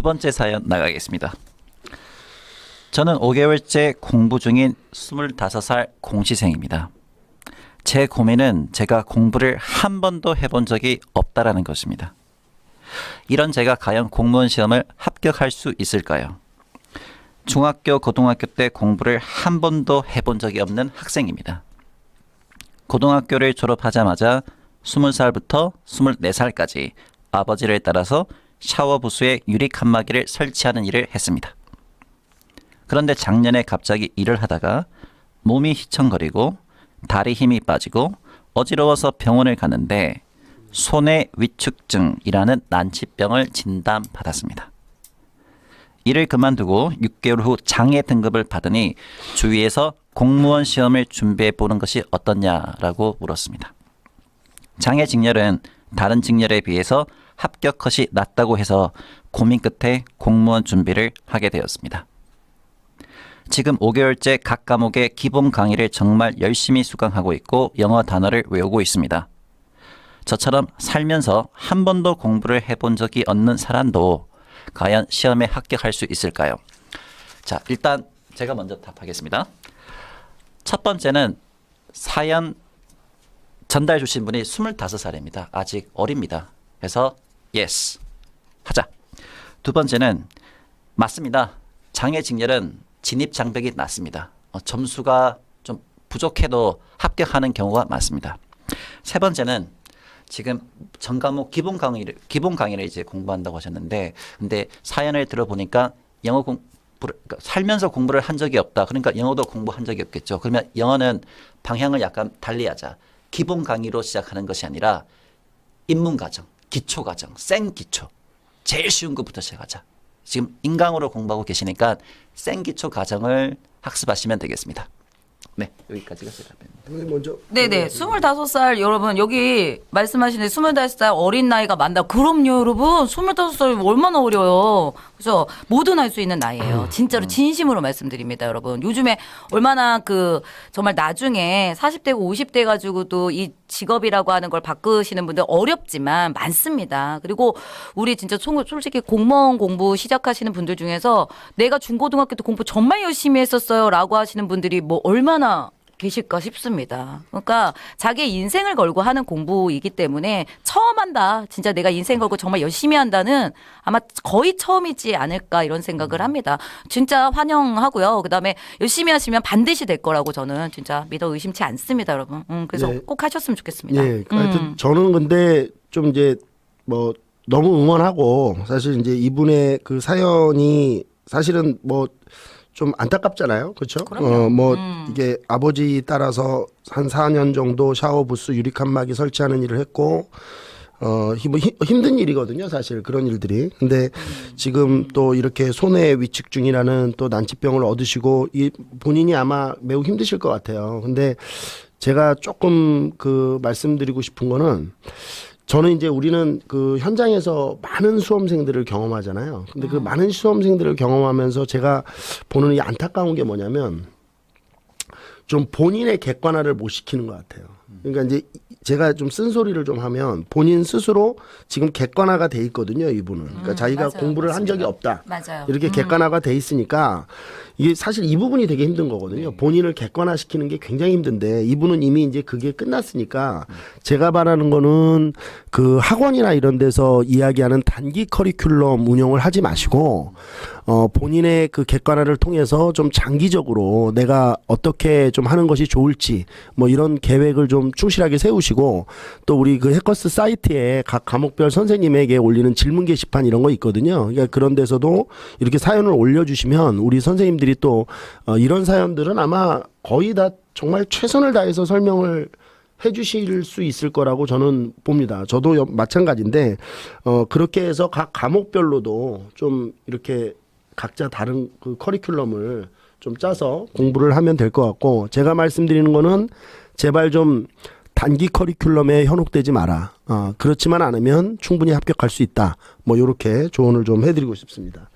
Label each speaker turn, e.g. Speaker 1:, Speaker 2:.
Speaker 1: 번째 사연 나가겠습니다. 저는 5개월째 공부 중인 25살 공시생입니다. 제 고민은 제가 공부를 한 번도 해본 적이 없다라는 것입니다. 이런 제가 과연 공무원 시험을 합격할 수 있을까요? 중학교, 고등학교 때 공부를 한 번도 해본 적이 없는 학생입니다. 고등학교를 졸업하자마자 20살부터 24살까지 아버지를 따라서 샤워 부스에 유리 칸막이를 설치하는 일을 했습니다. 그런데 작년에 갑자기 일을 하다가 몸이 휘청거리고 다리 힘이 빠지고 어지러워서 병원을 갔는데 손의 위축증이라는 난치병을 진단받았습니다. 일을 그만두고 6개월 후 장애 등급을 받으니 주위에서 공무원 시험을 준비해 보는 것이 어떻냐라고 물었습니다. 장애 직렬은 다른 직렬에 비해서 합격 컷이 낮다고 해서 고민 끝에 공무원 준비를 하게 되었습니다. 지금 5개월째 각 과목의 기본 강의를 정말 열심히 수강하고 있고 영어 단어를 외우고 있습니다. 저처럼 살면서 한 번도 공부를 해본 적이 없는 사람도 과연 시험에 합격할 수 있을까요? 자, 일단 제가 먼저 답하겠습니다. 첫 번째는 사연 전달 주신 분이 25살입니다. 아직 어립니다. 그래서 yes 하자. 두 번째는 맞습니다. 장애 직렬은 진입 장벽이 낮습니다. 점수가 좀 부족해도 합격하는 경우가 많습니다. 세 번째는 지금 전 과목 기본 강의를 이제 공부한다고 하셨는데, 근데 사연을 들어보니까 영어 그러니까 살면서 공부를 한 적이 없다. 그러니까 영어도 공부한 적이 없겠죠. 그러면 영어는 방향을 약간 달리하자. 기본 강의로 시작하는 것이 아니라 입문 과정, 기초 과정, 생 기초, 제일 쉬운 것부터 시작하자. 지금 인강으로 공부하고 계시니까 생 기초 과정을 학습하시면 되겠습니다. 네, 여기까지가 제 답변입니다.
Speaker 2: 먼저.
Speaker 3: 네네, 25살 여러분, 여기 말씀하시는 25살 어린 나이가 많다. 그럼요, 여러분. 25살 얼마나 어려요. 그죠? 뭐든 할 수 있는 나이예요. 진짜로 진심으로 말씀드립니다, 여러분. 요즘에 얼마나 정말 나중에 40대고 50대 가지고도 이 직업이라고 하는 걸 바꾸시는 분들 어렵지만 많습니다. 그리고 우리 진짜 솔직히 공무원 공부 시작하시는 분들 중에서 내가 중고등학교 때 공부 정말 열심히 했었어요 라고 하시는 분들이 뭐 얼마나 계실까 싶습니다. 그러니까 자기의 인생을 걸고 하는 공부이기 때문에 처음 한다. 진짜 내가 인생 걸고 정말 열심히 한다는 아마 거의 처음이지 않을까 이런 생각을 합니다. 진짜 환영하고요. 그다음에 열심히 하시면 반드시 될 거라고 저는 진짜 믿어 의심치 않습니다, 여러분. 그래서
Speaker 2: 네.
Speaker 3: 꼭 하셨으면 좋겠습니다.
Speaker 2: 예, 하여튼 저는 근데 좀 이제 뭐 너무 응원하고 사실 이제 이분의 그 사연이 사실은 뭐 좀 안타깝잖아요. 그렇죠? 이게 아버지 따라서 한 4년 정도 샤워 부스 유리 칸막이 설치하는 일을 했고 힘든 일이거든요, 사실 그런 일들이. 근데 지금 또 이렇게 손의 위축증이라는 또 난치병을 얻으시고 본인이 아마 매우 힘드실 것 같아요. 근데 제가 조금 말씀드리고 싶은 거는 저는 이제 우리는 그 현장에서 많은 수험생들을 경험하잖아요. 근데 그 많은 수험생들을 경험하면서 제가 보는 이 안타까운 게 뭐냐면 좀 본인의 객관화를 못 시키는 것 같아요. 그러니까 이제 제가 좀 쓴소리를 좀 하면 본인 스스로 지금 객관화가 돼 있거든요, 이분은. 그러니까 자기가
Speaker 3: 맞아요.
Speaker 2: 공부를 한 적이 없다.
Speaker 3: 맞아요.
Speaker 2: 이렇게 객관화가 돼 있으니까 이게 사실 이 부분이 되게 힘든 거거든요. 본인을 객관화시키는 게 굉장히 힘든데 이분은 이미 이제 그게 끝났으니까 제가 바라는 거는 그 학원이나 이런 데서 이야기하는 단기 커리큘럼 운영을 하지 마시고 본인의 그 객관화를 통해서 좀 장기적으로 내가 어떻게 좀 하는 것이 좋을지 뭐 이런 계획을 좀 충실하게 세우시고 또 우리 그 해커스 사이트에 각 과목별 선생님에게 올리는 질문 게시판 이런 거 있거든요. 그러니까 그런 데서도 이렇게 사연을 올려주시면 우리 선생님들이 또 이런 사연들은 아마 거의 다 정말 최선을 다해서 설명을 해주실 수 있을 거라고 저는 봅니다. 저도 마찬가지인데 그렇게 해서 각 과목별로도 좀 이렇게 각자 다른 그 커리큘럼을 좀 짜서 공부를 하면 될 것 같고 제가 말씀드리는 거는 제발 좀 단기 커리큘럼에 현혹되지 마라. 그렇지만 않으면 충분히 합격할 수 있다. 뭐 이렇게 조언을 좀 해드리고 싶습니다.